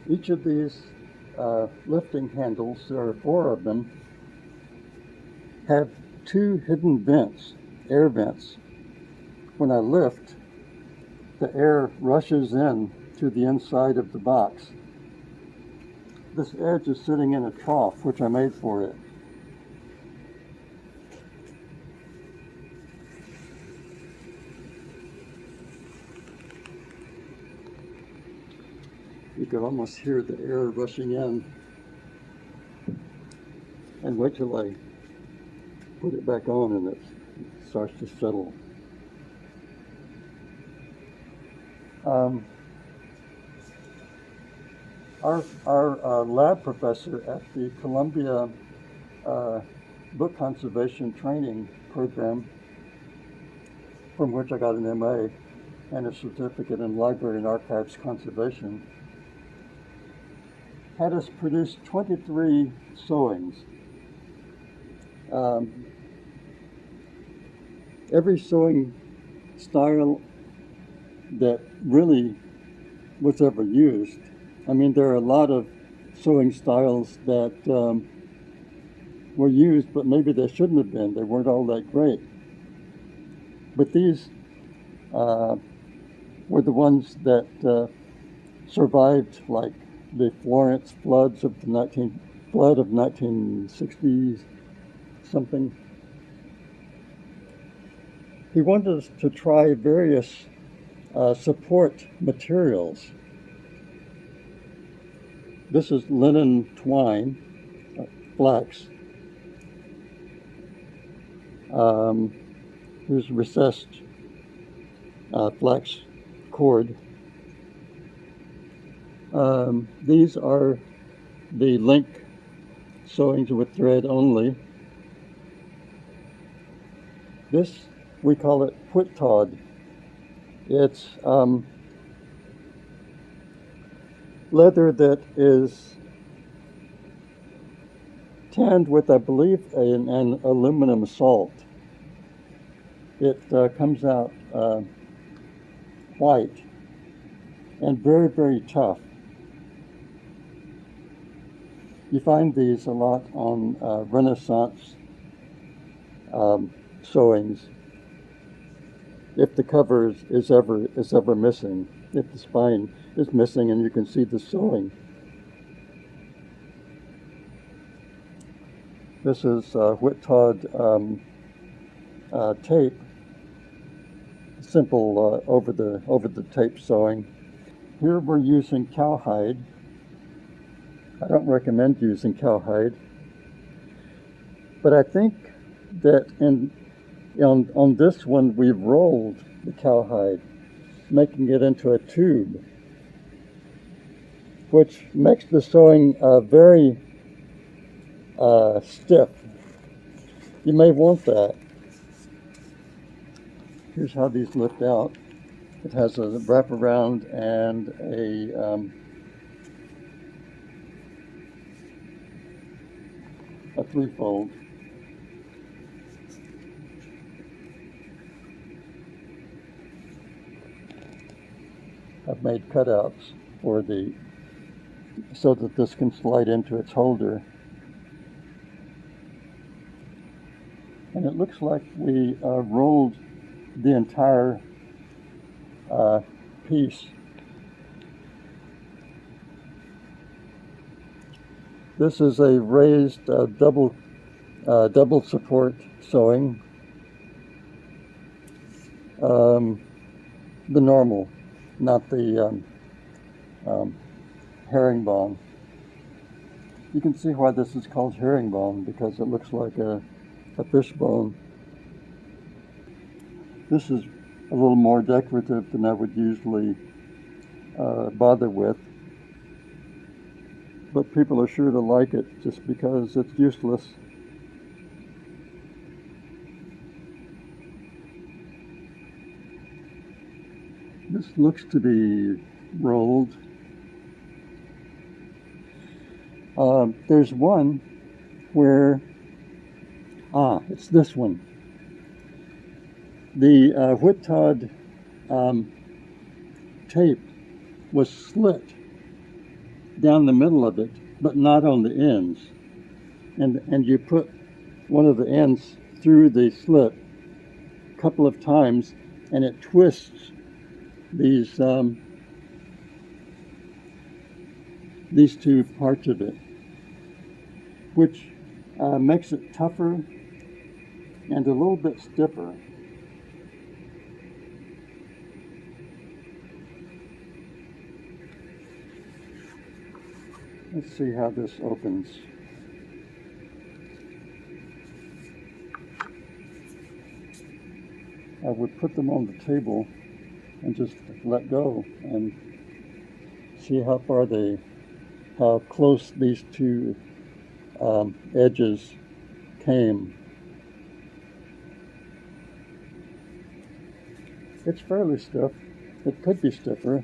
Each of these lifting handles, there are four of them, have two hidden vents, air vents. When I lift, the air rushes in to the inside of the box. This edge is sitting in a trough, which I made for it. You could almost hear the air rushing in. And wait till I put it back on and it starts to settle. Our lab professor at the Columbia Book Conservation Training Program, from which I got an MA and a certificate in Library and Archives Conservation, had us produce 23 sewings. Every sewing style that really was ever used. I mean, there are a lot of sewing styles that were used, but maybe they shouldn't have been. They weren't all that great. But these were the ones that survived, like the Florence floods of the 1960s something. He wanted us to try various support materials. This is linen twine, flax. Here's recessed flax cord. These are the link sewings with thread only. This, we call it whittod. It's leather that is tanned with, I believe, an aluminum salt. It comes out white and very, very tough. You find these a lot on Renaissance sewings. If the cover is ever missing, if the spine is missing and you can see the sewing. This is whittod tape, simple over the tape sewing. Here we're using cowhide. I don't recommend using cowhide, but I think that on this one we've rolled the cowhide, making it into a tube, which makes the sewing very stiff. You may want that. Here's how these lift out. It has a wraparound and a threefold. I've made cutouts for so that this can slide into its holder. And it looks like we rolled the entire piece. This is a raised double support sewing. The normal, not the herringbone. You can see why this is called herringbone, because it looks like a fishbone. This is a little more decorative than I would usually bother with, but people are sure to like it just because it's useless. This looks to be rolled. There's one where, it's this one. The whittod tape was slit down the middle of it, but not on the ends. And you put one of the ends through the slit a couple of times, and it twists these two parts of it, which makes it tougher and a little bit stiffer. Let's see how this opens. I would put them on the table and just let go and see how close these two edges came. It's fairly stiff. It could be stiffer.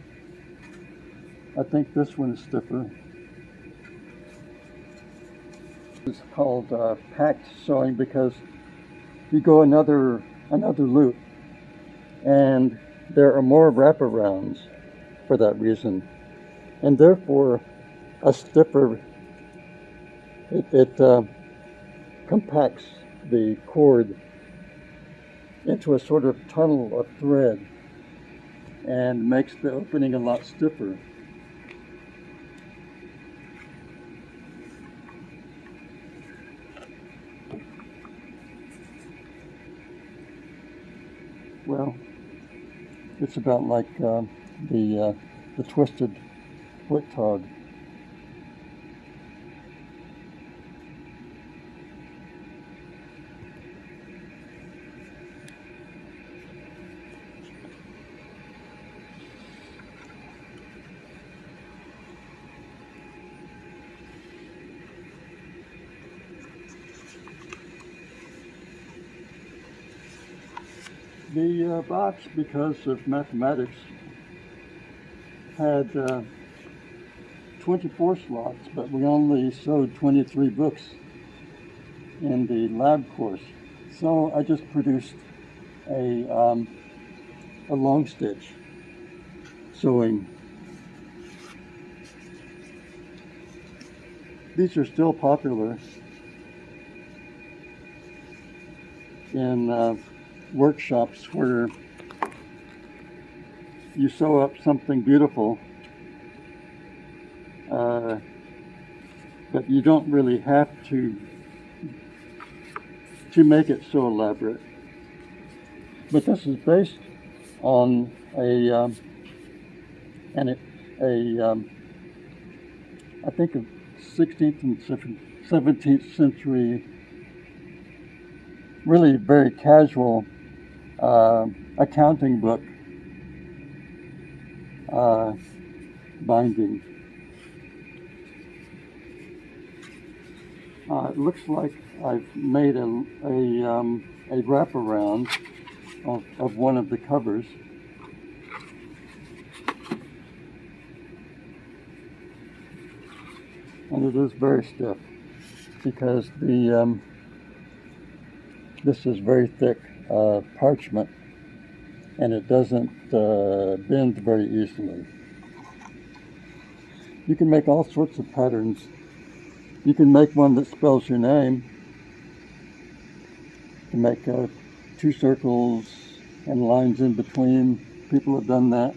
I think this one is stiffer. It's called packed sewing because you go another loop, and there are more wraparounds for that reason, and therefore a stiffer. It compacts the cord into a sort of tunnel of thread and makes the opening a lot stiffer. Well, it's about like the twisted whip-tog. The box, because of mathematics, had 24 slots, but we only sewed 23 books in the lab course. So I just produced a long stitch sewing. These are still popular in workshops where you sew up something beautiful, but you don't really have to make it so elaborate. But this is based on I think a 16th and 17th century, really very casual accounting book binding. It looks like I've made a wraparound of one of the covers. And it is very stiff because this is very thick parchment, and it doesn't bend very easily. You can make all sorts of patterns. You can make one that spells your name. You can make 2 circles and lines in between. People have done that.